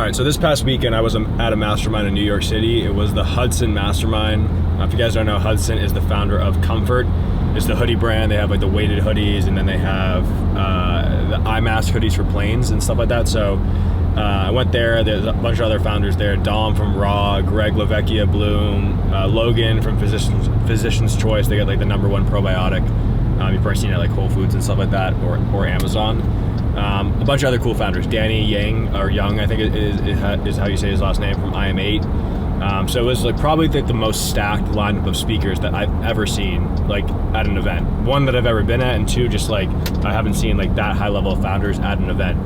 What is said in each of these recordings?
All right, so this past weekend I was at a mastermind in New York City. It was the Hudson Mastermind. If you guys don't know, Hudson is the founder of Comfort. It's the hoodie brand. They have like the weighted hoodies, and then they have the eye mask hoodies for planes and stuff like that. So I went there. There's a bunch of other founders there. Dom from Raw, Greg Lavecchia, Bloom, Logan from Physician's Choice. They got like the #1 probiotic. You've probably seen it at like Whole Foods and stuff like that, or Amazon. A bunch of other cool founders. Danny Young, I think is how you say his last name, from IM8. So it was like probably the most stacked lineup of speakers that I've ever seen, like at an event. One, that I've ever been at, and two, just like I haven't seen like that high level of founders at an event.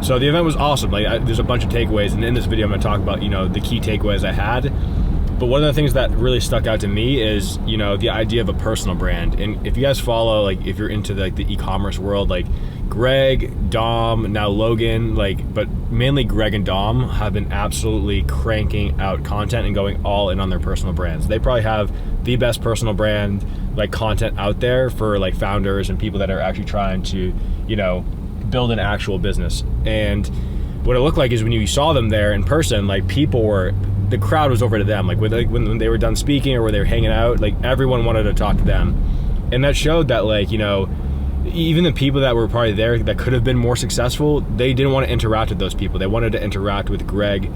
So the event was awesome. Like there's a bunch of takeaways, and in this video I'm going to talk about the key takeaways I had. But one of the things that really stuck out to me is the idea of a personal brand. And if you guys follow, like if you're into the e-commerce world, like Greg, Dom, now Logan, but mainly Greg and Dom have been absolutely cranking out content and going all in on their personal brands. They probably have the best personal brand content out there for founders and people that are actually trying to build an actual business. And what it looked like is when you saw them there in person, the crowd was over to them. When they were done speaking or when they were hanging out, everyone wanted to talk to them. And that showed that even the people that were probably there that could have been more successful, they didn't want to interact with those people. They wanted to interact with Greg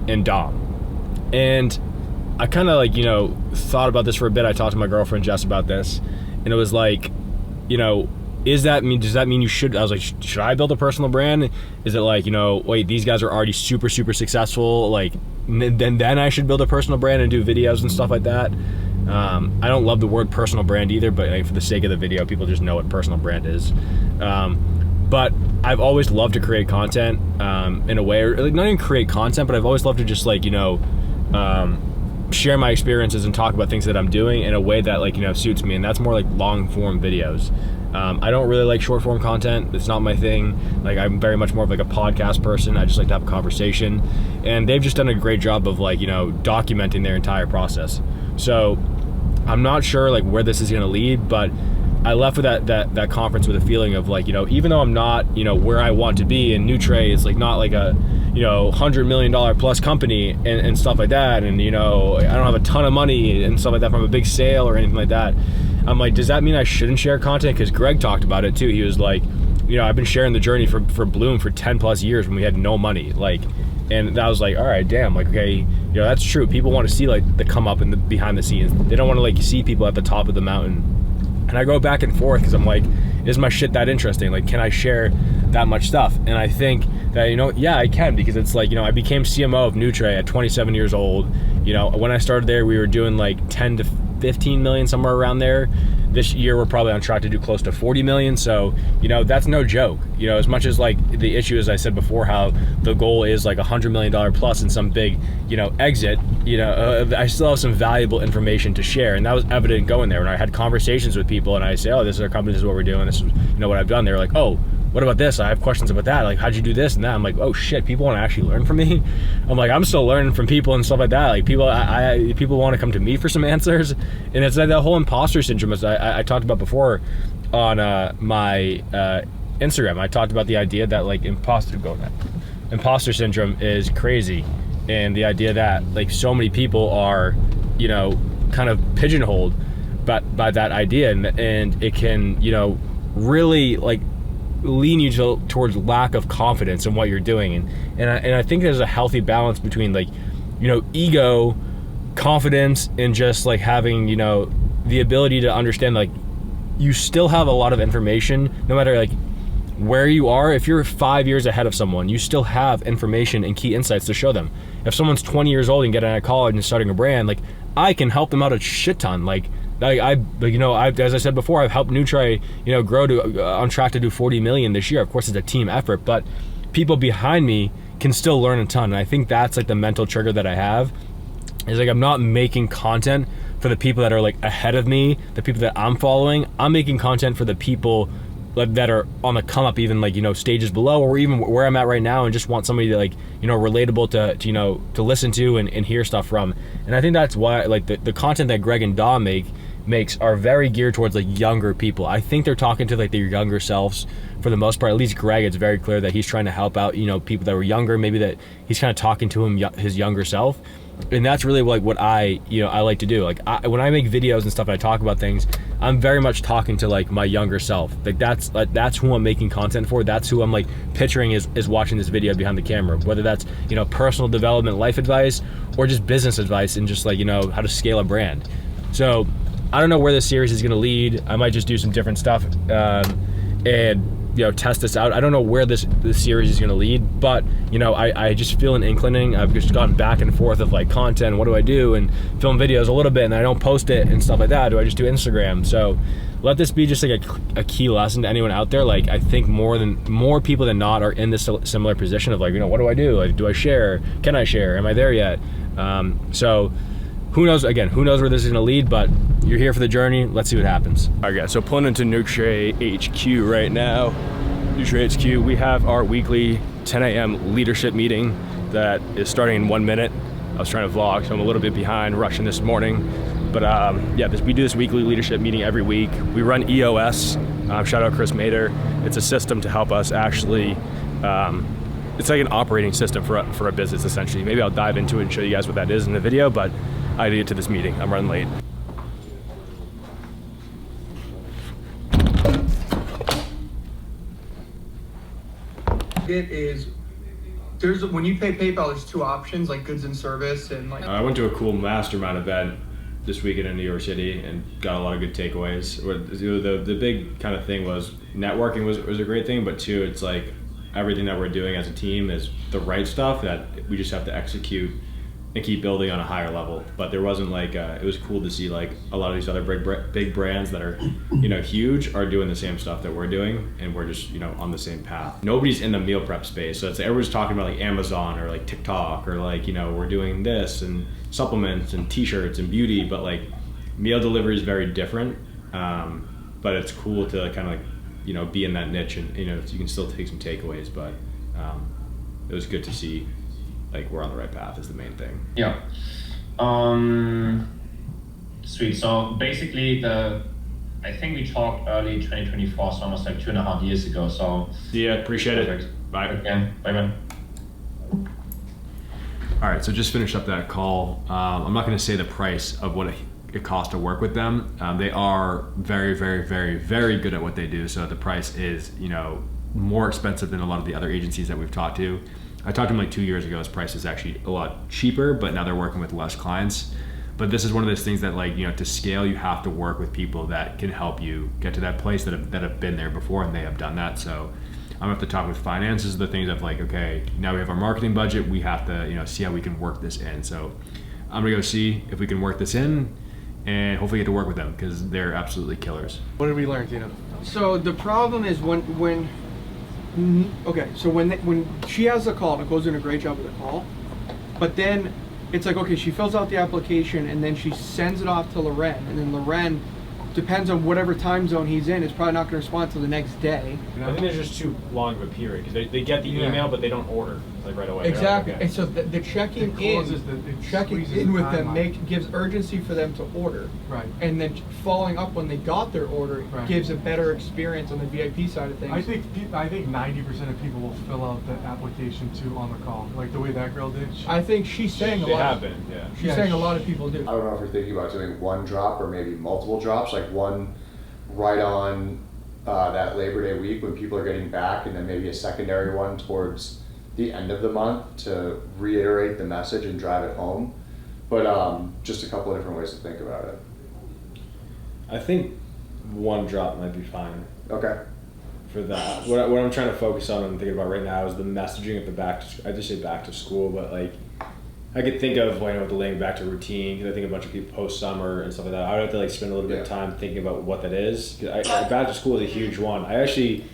and Dom. And I kind of thought about this for a bit. I talked to my girlfriend Jess about this, and it was does that mean you should? I was like, should I build a personal brand? Is it wait, these guys are already super successful, then I should build a personal brand and do videos and stuff like that? I don't love the word personal brand either, but for the sake of the video, people just know what personal brand is. But I've always loved to create content in a way, or not even create content, but I've always loved to just share my experiences and talk about things that I'm doing in a way that suits me, and that's more long form videos. I don't really like short form content. It's not my thing. I'm very much more of a podcast person. I just like to have a conversation, and they've just done a great job of documenting their entire process. So I'm not sure where this is going to lead, but I left with that conference with a feeling of even though I'm not where I want to be, and Nutre is not a $100 million plus company and stuff like that, and I don't have a ton of money and stuff like that from a big sale or anything like that. I'm does that mean I shouldn't share content? Because Greg talked about it too. He was I've been sharing the journey for Bloom for 10 plus years when we had no money. And I was all right, damn, okay, that's true. People want to see the come up and the behind the scenes. They don't want to see people at the top of the mountain. And I go back and forth because I'm is my shit that interesting? Can I share that much stuff? And I think that, yeah, I can, because it's I became CMO of Nutre at 27 years old. When I started there, we were doing 10 to 15 million, somewhere around there. This year, we're probably on track to do close to 40 million. So, that's no joke. As much as the issue, as I said before, how the goal is $100 million plus and some big, exit, I still have some valuable information to share. And that was evident going there. When I had conversations with people and I say, oh, this is our company, this is what we're doing, this is, what I've done. They were like, oh, what about this? I have questions about that. How'd you do this and that? I'm oh shit, people want to actually learn from me. I'm I'm still learning from people and stuff like that. People want to come to me for some answers. And it's that whole imposter syndrome, as I talked about before on my Instagram. I talked about the idea that imposter syndrome is crazy. And the idea that so many people are, kind of pigeonholed by that idea. And it can, really lean you towards lack of confidence in what you're doing, and I think there's a healthy balance between ego, confidence, and just having the ability to understand you still have a lot of information no matter where you are. If you're 5 years ahead of someone, you still have information and key insights to show them. If someone's 20 years old and getting out of college and starting a brand, I can help them out a shit ton. As I said before, I've helped Nutre, grow to on track to do 40 million this year. Of course, it's a team effort, but people behind me can still learn a ton. And I think that's the mental trigger that I have, is I'm not making content for the people that are ahead of me, the people that I'm following. I'm making content for the people that are on the come up, even stages below, or even where I'm at right now, and just want somebody to relatable to listen to and hear stuff from. And I think that's why the content that Greg and Dom make makes are very geared towards like younger people. I think they're talking to like their younger selves for the most part. At least Greg, it's very clear that he's trying to help out, you know, people that were younger, maybe that he's kind of talking to his younger self. And that's really like what I like to do. Like when I make videos and stuff and I talk about things, I'm very much talking to like my younger self. Like that's who I'm making content for. That's who I'm like picturing is watching this video behind the camera, whether that's, you know, personal development, life advice, or just business advice and just like, you know, how to scale a brand. So I don't know where this series is going to lead. I might just do some different stuff and, you know, test this out. I don't know where this series is going to lead, but, you know, I just feel an inclining. I've just gone back and forth of like content. What do I do? And film videos a little bit, and then I don't post it and stuff like that. Do I just do Instagram? So let this be just like a key lesson to anyone out there. Like, I think more people than not are in this similar position of like, you know, what do I do? Like, do I share? Can I share? Am I there yet? So who knows? Again, who knows where this is going to lead, but you're here for the journey. Let's see what happens. All right, guys, so pulling into Nutre HQ right now. Nutre HQ, we have our weekly 10 a.m. leadership meeting that is starting in 1 minute. I was trying to vlog, so I'm a little bit behind, rushing this morning. But yeah, we do this weekly leadership meeting every week. We run EOS, shout out Chris Mader. It's a system to help us actually, it's like an operating system for a business, essentially. Maybe I'll dive into it and show you guys what that is in the video, but I had to get to this meeting. I'm running late. It is, when you pay PayPal, there's two options, like goods and service, and like. I went to a cool mastermind event this weekend in New York City and got a lot of good takeaways. The big kind of thing was networking was a great thing, but two, it's like everything that we're doing as a team is the right stuff that we just have to execute and keep building on a higher level. But there wasn't like, it was cool to see like a lot of these other big brands that are, you know, huge are doing the same stuff that we're doing, and we're just, you know, on the same path. Nobody's in the meal prep space. So it's everyone's talking about like Amazon or like TikTok or like, you know, we're doing this and supplements and t-shirts and beauty, but like meal delivery is very different. But it's cool to kind of like, you know, be in that niche and, you know, you can still take some takeaways, but it was good to see like we're on the right path is the main thing. Yeah. Sweet. So basically I think we talked early 2024, so almost like 2.5 years ago. So yeah, appreciate perfect. It. Bye. Again, bye. All right, so just finished up that call. I'm not going to say the price of what it costs to work with them. They are very, very, very, very good at what they do. So the price is, you know, more expensive than a lot of the other agencies that we've talked to. I talked to them like 2 years ago. His price is actually a lot cheaper, but now they're working with less clients. But this is one of those things that, like, you know, to scale, you have to work with people that can help you get to that place, that have been there before, and they have done that. So I'm gonna have to talk with finance. This is the things of like, okay, now we have our marketing budget. We have to, you know, see how we can work this in. So I'm gonna go see if we can work this in, and hopefully get to work with them because they're absolutely killers. What did we learn, Tina? So the problem is when she has a call, Nicole's doing a great job with the call, but then it's like, okay, she fills out the application and then she sends it off to Loren, and then Loren, depends on whatever time zone he's in, is probably not going to respond till the next day. I think there's just too long of a period because they get the email, but they don't order like right away. Exactly. Like, okay. And so the checking in with them gives urgency for them to order. Right. And then following up when they got their order gives a better experience on the VIP side of things. I think 90% of people will fill out the application too on the call, like the way that girl did. I think she's saying They have been, yeah. She's saying a lot of people do. I don't know if you're thinking about doing one drop or maybe multiple drops, like one right on that Labor Day week when people are getting back, and then maybe a secondary one towards the end of the month to reiterate the message and drive it home. But just a couple of different ways to think about it. I think one drop might be fine. Okay. For that, what I'm trying to focus on and thinking about right now is the messaging at the I just say back to school, but like I could think of, you know, the laying back to routine, because I think a bunch of people post summer and stuff like that. I would have to like spend a little bit of time thinking about what that is. Back to school is a huge one. I actually,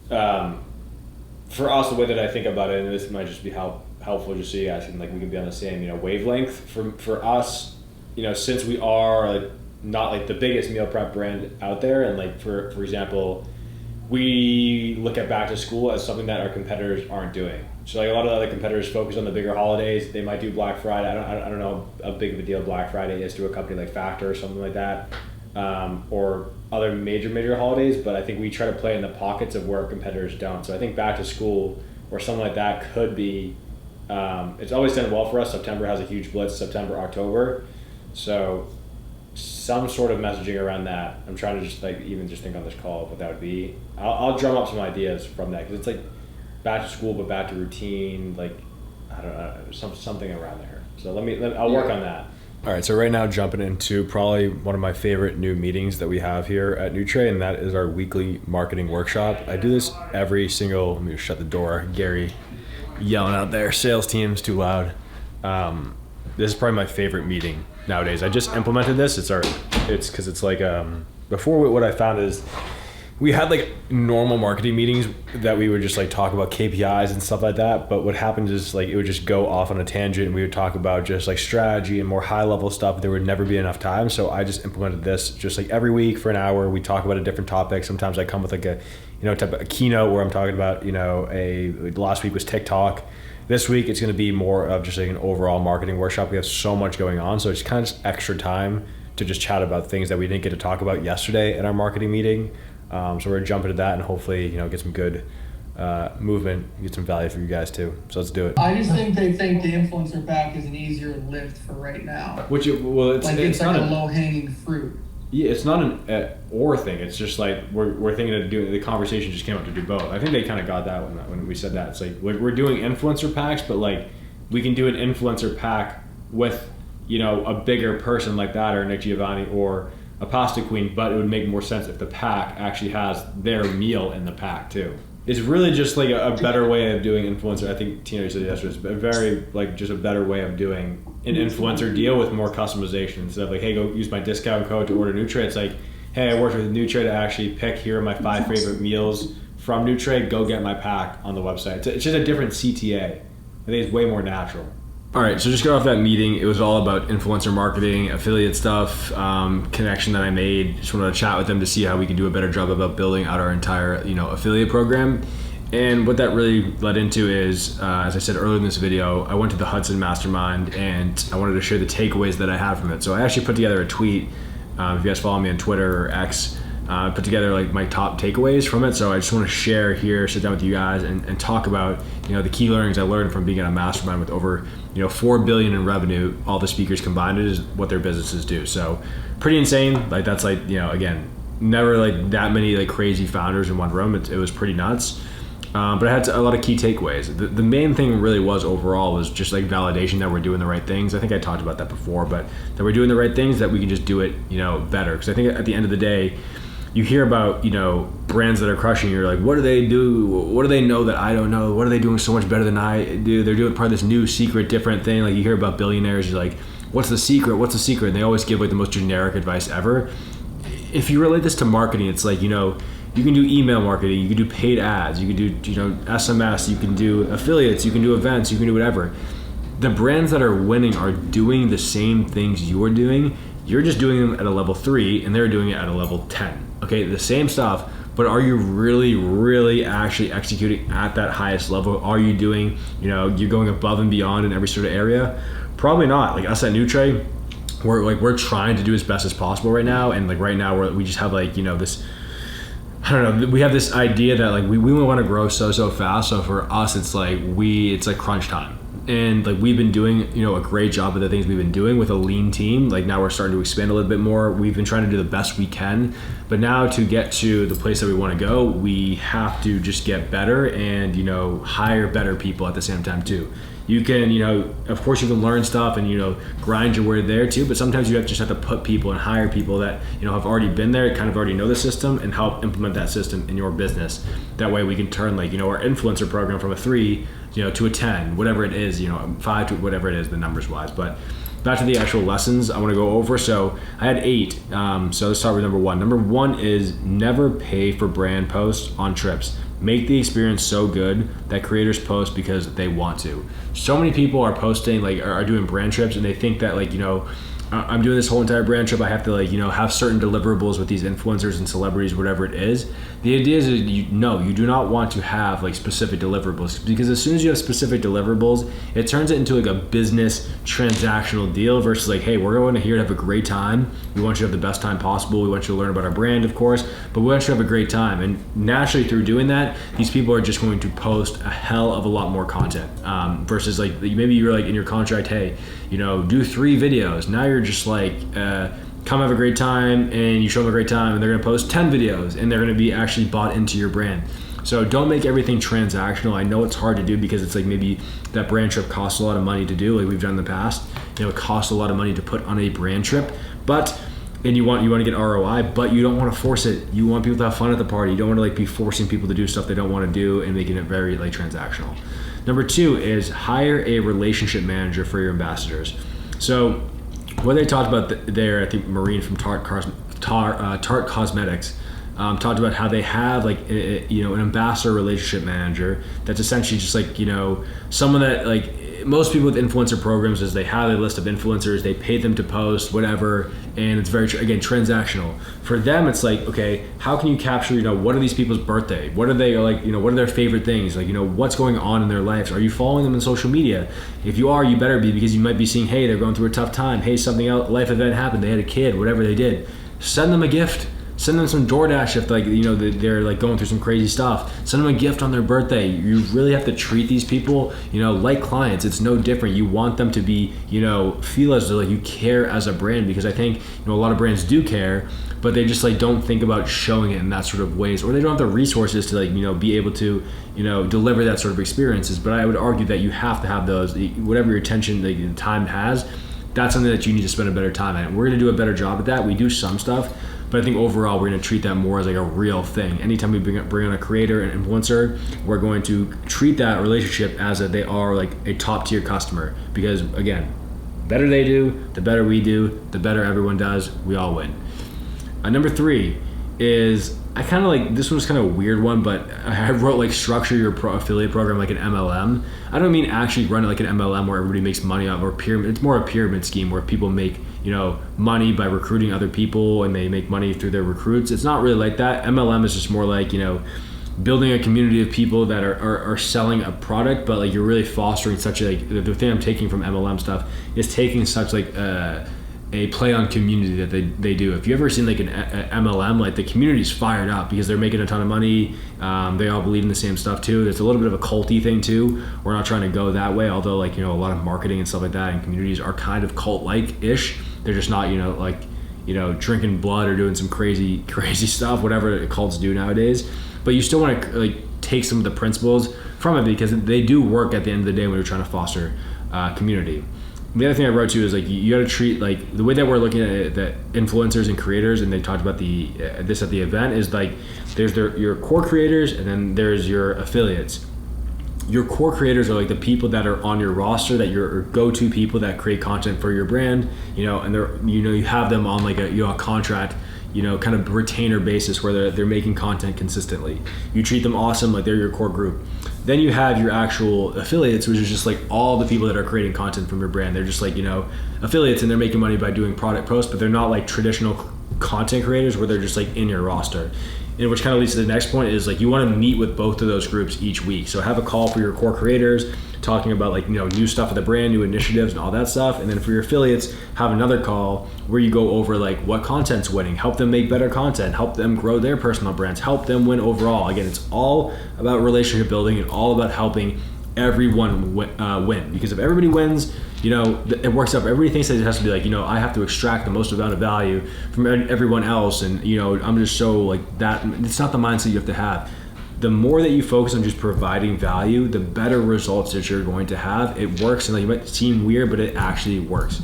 for us, the way that I think about it, and this might just be helpful just so you guys can, like, we can be on the same, you know, wavelength. For us, you know, since we are like not like the biggest meal prep brand out there, and like for example, we look at back to school as something that our competitors aren't doing. So like a lot of other competitors focus on the bigger holidays. They might do Black Friday. I don't know how big of a deal Black Friday is to a company like Factor or something like that. or other major holidays, but I think we try to play in the pockets of where our competitors don't. So I think back to school or something like that could be, it's always done well for us. September has a huge blitz, September, October. So some sort of messaging around that. I'm trying to just like even just think on this call what that would be. I'll drum up some ideas from that, because it's like back to school but back to routine, like I don't know, something around there. So I'll work on that. All right, so right now jumping into probably one of my favorite new meetings that we have here at Nutre, and that is our weekly marketing workshop. I do this every single, let me just shut the door, Gary yelling out there, sales team's too loud. This is probably my favorite meeting nowadays. I just implemented this. It's because it's like, before what I found is we had like normal marketing meetings that we would just like talk about KPIs and stuff like that. But what happens is like, it would just go off on a tangent and we would talk about just like strategy and more high level stuff. There would never be enough time. So I just implemented this just like every week for an hour. We talk about a different topic. Sometimes I come with like a, type of a keynote where I'm talking about, last week was TikTok. This week it's going to be more of just like an overall marketing workshop. We have so much going on. So it's kind of just extra time to just chat about things that we didn't get to talk about yesterday in our marketing meeting. So we're gonna jump into that and hopefully, get some good movement, get some value for you guys too. So let's do it. I just think they think the influencer pack is an easier lift for right now. It's like not a low hanging fruit. Yeah, it's not an or thing. It's just like we're thinking of doing, the conversation just came up to do both. I think they kind of got that when we said that. It's like we're doing influencer packs, but like we can do an influencer pack with a bigger person like that, or Nick Giovanni or a pasta queen, but it would make more sense if the pack actually has their meal in the pack too. It's really just like a better way of doing influencer. I think Tina said yesterday, it's a very just a better way of doing an influencer deal with more customization. Instead of like, hey, go use my discount code to order Nutre. It's like, hey, I worked with Nutre to actually pick, here are my 5 favorite meals from Nutre, go get my pack on the website. It's just a different CTA. I think it's way more natural. All right, so just got off that meeting. It was all about influencer marketing, affiliate stuff, connection that I made. Just wanted to chat with them to see how we can do a better job about building out our entire, affiliate program. And what that really led into is, as I said earlier in this video, I went to the Hudson Mastermind and I wanted to share the takeaways that I had from it. So I actually put together a tweet. If you guys follow me on Twitter or X, put together like my top takeaways from it. So I just want to share here, sit down with you guys and talk about, the key learnings I learned from being at a mastermind with over, $4 billion in revenue, all the speakers combined, is what their businesses do. So pretty insane. Like that's like, again, never like that many like crazy founders in one room. It was pretty nuts. But I had a lot of key takeaways. The main thing really was overall was just like validation that we're doing the right things. I think I talked about that before, but that we're doing the right things, that we can just do it, better. Because I think at the end of the day, you hear about, brands that are crushing. You're like, what do they do? What do they know that I don't know? What are they doing so much better than I do? They're doing part of this new secret, different thing. Like you hear about billionaires, you're like, what's the secret? What's the secret? And they always give like the most generic advice ever. If you relate this to marketing, it's like, you can do email marketing, you can do paid ads, you can do, SMS, you can do affiliates, you can do events, you can do whatever. The brands that are winning are doing the same things you're doing. You're just doing them at a level 3 and they're doing it at a level 10. Okay, the same stuff, but are you really, really actually executing at that highest level? Are you doing, you're going above and beyond in every sort of area? Probably not. Like us at Nutre, we're trying to do as best as possible right now. And like right now we just have like, this, I don't know, we have this idea that like we want to grow so fast. So for us, it's like crunch time. And like we've been doing, a great job of the things we've been doing with a lean team. Like now we're starting to expand a little bit more. We've been trying to do the best we can, but now to get to the place that we want to go, we have to just get better and, hire better people at the same time too. You can, of course you can learn stuff and, grind your way there too, but sometimes you just have to put people and hire people that, have already been there, kind of already know the system and help implement that system in your business. That way we can turn like, our influencer program from a 3, to a 10, whatever it is, 5 to whatever it is, the numbers wise. But back to the actual lessons I want to go over. So I had 8. So let's start with number 1. Number 1 is never pay for brand posts on trips. Make the experience so good that creators post because they want to. So many people are posting, like are doing brand trips and they think that like, I'm doing this whole entire brand trip. I have to like, have certain deliverables with these influencers and celebrities, whatever it is. The idea is you do not want to have like specific deliverables, because as soon as you have specific deliverables, it turns it into like a business transactional deal versus like, hey, we're going here to have a great time. We want you to have the best time possible. We want you to learn about our brand, of course, but we want you to have a great time. And naturally through doing that, these people are just going to post a hell of a lot more content versus like maybe you're like in your contract, hey, do 3 videos. Now you're just like, come have a great time, and you show them a great time, and they're going to post 10 videos, and they're going to be actually bought into your brand. So don't make everything transactional. I know it's hard to do because it's like maybe that brand trip costs a lot of money to do, like we've done in the past. It costs a lot of money to put on a brand trip, and you want to get ROI, but you don't want to force it. You want people to have fun at the party. You don't want to like be forcing people to do stuff they don't want to do and making it very like transactional. Number 2 is hire a relationship manager for your ambassadors. So what they talked about there, I think Maureen from Tarte Cosmetics talked about how they have like an ambassador relationship manager that's essentially just like someone that like most people with influencer programs is they have a list of influencers, they pay them to post whatever, and it's very again transactional. For them it's like, okay, how can you capture what are these people's birthday, what are they like, what are their favorite things, like what's going on in their lives, are you following them on social media? If you are, you better be, because you might be seeing, hey, they're going through a tough time, hey, something else, life event happened, they had a kid, whatever they did. Send them a gift. Send them some DoorDash if like they're like going through some crazy stuff. Send them a gift on their birthday. You really have to treat these people like clients. It's no different. You want them to be feel as though like you care as a brand, because I think a lot of brands do care, but they just like don't think about showing it in that sort of ways, or they don't have the resources to like be able to deliver that sort of experiences. But I would argue that you have to have those, whatever your attention like, time has. That's something that you need to spend a better time at. We're going to do a better job at that. We do some stuff, but I think overall we're going to treat that more as like a real thing. Anytime we bring on a creator, an influencer, we're going to treat that relationship as that they are like a top tier customer, because again, the better they do, the better we do, the better everyone does, we all win. Number 3 is, I kind of like, this one's kind of a weird one, but I wrote like structure your affiliate program like an MLM. I don't mean actually run it like an MLM where everybody makes money off, or pyramid. It's more a pyramid scheme where people make money by recruiting other people, and they make money through their recruits. It's not really like that. MLM is just more like building a community of people that are selling a product, but like you're really fostering such like the thing I'm taking from MLM stuff is taking such like a play on community that they do. If you ever seen like an MLM, like the community's fired up because they're making a ton of money. They all believe in the same stuff too. There's a little bit of a culty thing too. We're not trying to go that way, although like a lot of marketing and stuff like that and communities are kind of cult-like ish. They're just not drinking blood or doing some crazy stuff, whatever cults do nowadays. But you still want to like take some of the principles from it, because they do work at the end of the day when you're trying to foster community. The other thing I wrote too is like you got to treat like the way that we're looking at it, that influencers and creators, and they talked about this at the event, is like there's your core creators and then there's your affiliates. Your core creators are like the people that are on your roster, that your go-to people that create content for your brand, and they're you have them on like a contract, kind of retainer basis where they're making content consistently. You treat them awesome, like they're your core group. Then you have your actual affiliates, which is just like all the people that are creating content from your brand. They're just like, affiliates, and they're making money by doing product posts, but they're not like traditional content creators where they're just like in your roster. And which kind of leads to the next point is like you want to meet with both of those groups each week. So have a call for your core creators, talking about like new stuff with the brand, new initiatives and all that stuff. And then for your affiliates, have another call where you go over like what content's winning, help them make better content, help them grow their personal brands, help them win overall. Again, it's all about relationship building and all about helping everyone win. Because if everybody wins, it works out. Everybody thinks that it has to be like, I have to extract the most amount of value from everyone else, and I'm just so like that. It's not the mindset you have to have. The more that you focus on just providing value, the better results that you're going to have. It works, and like, it might seem weird, but it actually works.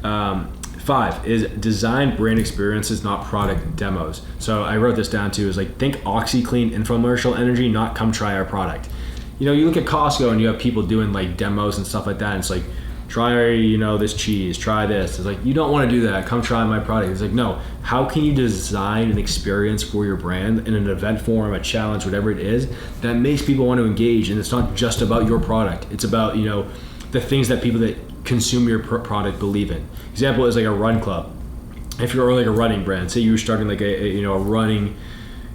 5 is design brand experiences, not product demos. So I wrote this down too, is like think OxyClean infomercial energy, not come try our product. You look at Costco and you have people doing like demos and stuff like that, and it's like, try this cheese, try this. It's like, you don't want to do that. Come try my product. It's like, no, how can you design an experience for your brand in an event form, a challenge, whatever it is, that makes people want to engage? And it's not just about your product. It's about, the things that people that consume your product, believe in. Example is like a run club. If you're like a running brand, say you're starting like a running,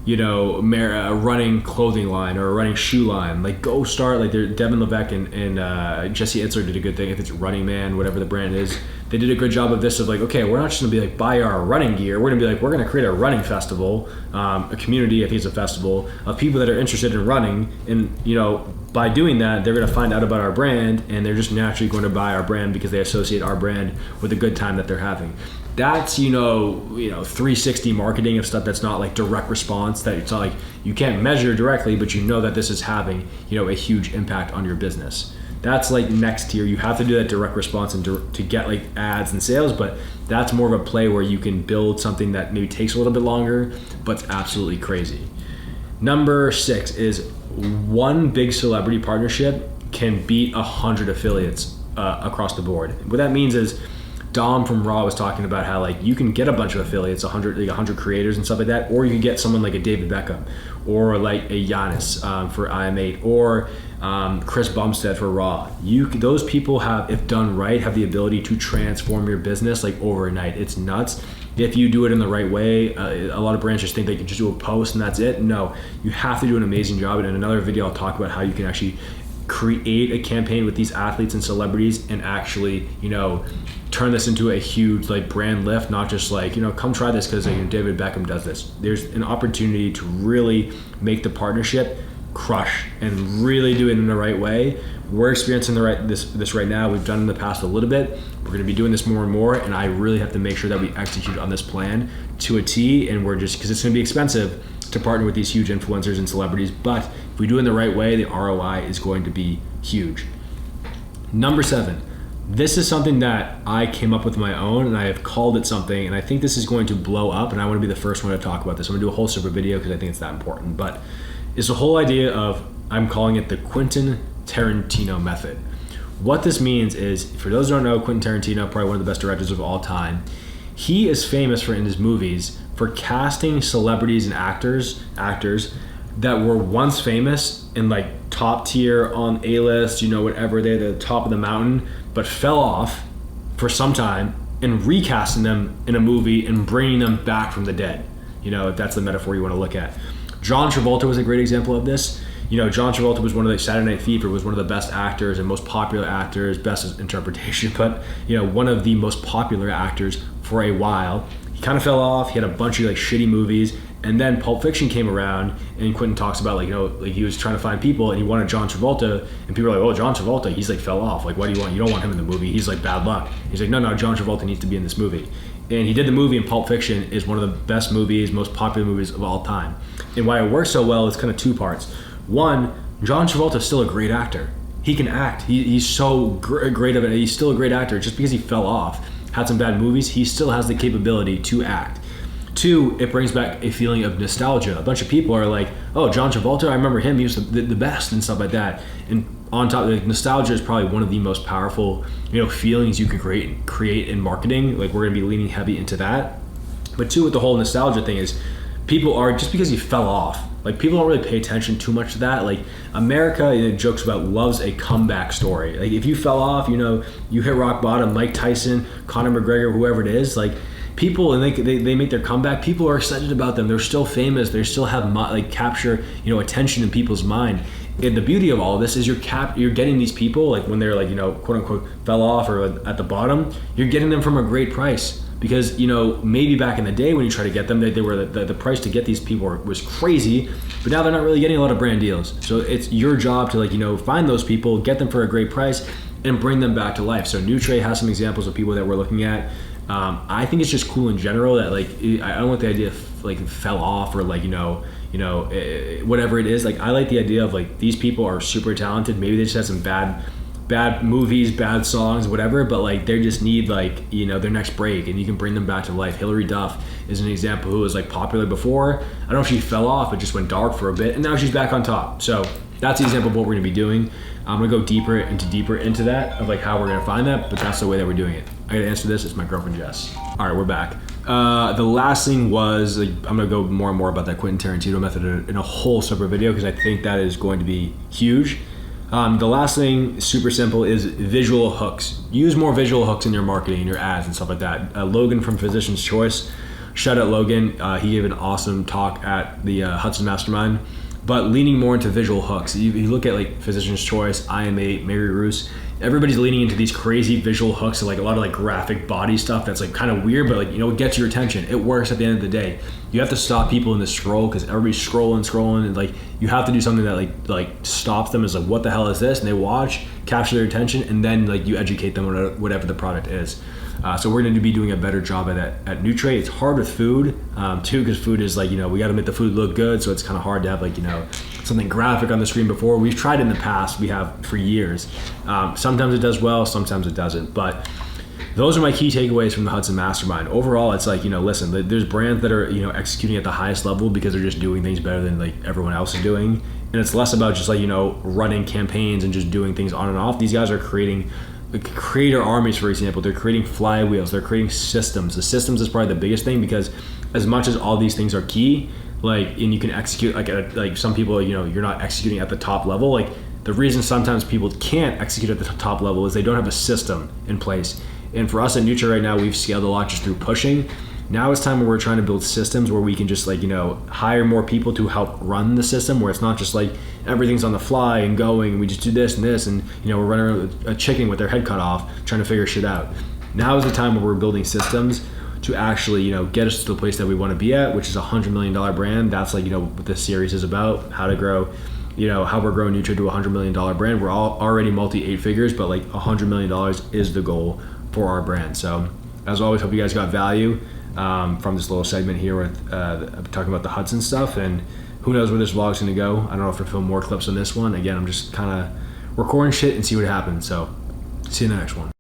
a running clothing line or a running shoe line, like go start like Devin Levesque and Jesse Itzler did a good thing. If it's Running Man, whatever the brand is, they did a good job of this of like, okay, we're not just gonna be like buy our running gear. We're gonna be like, we're gonna create a running festival, a community. I think it's a festival of people that are interested in running, and by doing that, they're gonna find out about our brand, and they're just naturally going to buy our brand because they associate our brand with a good time that they're having. That's 360 marketing of stuff that's not like direct response, that it's not like you can't measure directly, but that this is having a huge impact on your business. That's like next tier. You have to do that direct response and to get like ads and sales, but that's more of a play where you can build something that maybe takes a little bit longer, but it's absolutely crazy. Number 6 is one big celebrity partnership can beat 100 affiliates across the board. What that means is Dom from Raw was talking about how like you can get a bunch of affiliates, 100 creators and stuff like that, or you can get someone like a David Beckham, or like a Giannis for IM8, or Chris Bumstead for Raw. Those people have, if done right, have the ability to transform your business like overnight. It's nuts. If you do it in the right way, a lot of brands just think they can just do a post and that's it. No, you have to do an amazing job. And in another video, I'll talk about how you can actually create a campaign with these athletes and celebrities and actually, turn this into a huge like brand lift, not just like, come try this because David Beckham does this. There's an opportunity to really make the partnership crush and really do it in the right way. We're experiencing this right now. We've done it in the past a little bit. We're going to be doing this more and more, and I really have to make sure that we execute on this plan to a T, and we're just, because it's going to be expensive to partner with these huge influencers and celebrities, but if we do it in the right way, the ROI is going to be huge. Number 7, this is something that I came up with my own, and I have called it something, and I think this is going to blow up, and I want to be the first one to talk about this. I'm going to do a whole separate video because I think it's that important, but it's the whole idea of, I'm calling it the Quentin Tarantino method. What this means is, for those who don't know, Quentin Tarantino, probably one of the best directors of all time, he is famous for, in his movies, for casting celebrities and actors that were once famous and like top tier on A-list, whatever, they're the top of the mountain, but fell off for some time, and recasting them in a movie and bringing them back from the dead. If that's the metaphor you want to look at. John Travolta was a great example of this. John Travolta was one of the Saturday Night Fever was one of the best actors and most popular actors, best interpretation, but one of the most popular actors for a while. He kind of fell off. He had a bunch of like shitty movies, and then Pulp Fiction came around, and Quentin talks about like he was trying to find people, and he wanted John Travolta, and people are like, oh, John Travolta, he's like fell off. Like, what do you want? You don't want him in the movie. He's like bad luck. He's like, no, John Travolta needs to be in this movie. And he did the movie, and Pulp Fiction is one of the best movies, most popular movies of all time. And why it works so well is kind of 2 parts. One, John Travolta is still a great actor. He can act. He's so great of it. He's still a great actor. Just because he fell off, had some bad movies, he still has the capability to act. 2, it brings back a feeling of nostalgia. A bunch of people are like, oh, John Travolta, I remember him. He was the best and stuff like that. And on top of it, nostalgia is probably one of the most powerful, feelings you can create in marketing. Like, we're going to be leaning heavy into that. But 2, with the whole nostalgia thing is, people are, just because you fell off, like, people don't really pay attention too much to that. Like, America, jokes about, loves a comeback story. Like, if you fell off, you hit rock bottom, Mike Tyson, Conor McGregor, whoever it is, like, people, and they make their comeback, people are excited about them. They're still famous. They still have capture attention in people's mind. And the beauty of all of this is you're getting these people, like, when they're like quote unquote fell off or at the bottom, you're getting them from a great price. Because maybe back in the day when you try to get them, they were the price to get these people was crazy, but now they're not really getting a lot of brand deals. So it's your job to find those people, get them for a great price, and bring them back to life. So Nutre has some examples of people that we're looking at. I think it's just cool in general that I don't want the idea of fell off or whatever it is. Like, I like the idea of these people are super talented. Maybe they just had some bad movies, bad songs, whatever, but they just need their next break, and you can bring them back to life. Hilary Duff is an example who was popular before. I don't know if she fell off, but just went dark for a bit, and now she's back on top. So that's an example of what we're gonna be doing. I'm gonna go deeper into that of how we're gonna find that, but that's the way that we're doing it. I gotta answer this. It's my girlfriend Jess. All right, we're back. The last thing was I'm gonna go more and more about that Quentin Tarantino method in a whole separate video because I think that is going to be huge. The last thing, super simple, is visual hooks. Use more visual hooks in your marketing, your ads, and stuff like that. Logan from Physician's Choice, shout out Logan. He gave an awesome talk at the Hudson Mastermind. But leaning more into visual hooks. You look at like Physician's Choice, IM8, Mary Roos. Everybody's leaning into these crazy visual hooks and like a lot of like graphic body stuff that's like kind of weird, but like, you know, it gets your attention. It works at the end of the day. You have to stop people in the scroll because everybody's scrolling, and like you have to do something that like stops them. Is like, what the hell is this? And they watch, capture their attention, and then like you educate them on whatever the product is. So we're going to be doing a better job at Nutre. It's hard with food too, because food is like, you know, we got to make the food look good. So it's kind of hard to have like, you know, something graphic on the screen before. We've tried in the past. We have for years. Sometimes it does well, sometimes it doesn't. But those are my key takeaways from the Hudson Mastermind. Overall, it's like, you know, listen, there's brands that are, you know, executing at the highest level because they're just doing things better than like everyone else is doing. And it's less about just like, you know, running campaigns and just doing things on and off. These guys are creating creator armies, for example. They're creating flywheels, they're creating systems. The systems is probably the biggest thing, because as much as all these things are key, like, and you can execute like some people, you know, you're not executing at the top level. Like the reason sometimes people can't execute at the top level is they don't have a system in place. And for us at Nutre right now, we've scaled a lot just through pushing. Now it's time where we're trying to build systems where we can just like, you know, hire more people to help run the system, where it's not just like everything's on the fly and going, and we just do this and this, and, you know, we're running around with a chicken with their head cut off trying to figure shit out. Now is the time where we're building systems to actually, you know, get us to the place that we want to be at, which is a $100 million brand. That's like, you know, what this series is about, how to grow, you know, how we're growing Nutre to a $100 million brand. We're all already multi 8 figures, but like $100 million is the goal for our brand. So as always, hope you guys got value from this little segment here with talking about the Hudson stuff, and who knows where this vlog's gonna go. I don't know if we'll film more clips on this one. Again, I'm just kind of recording shit and see what happens. So see you in the next one.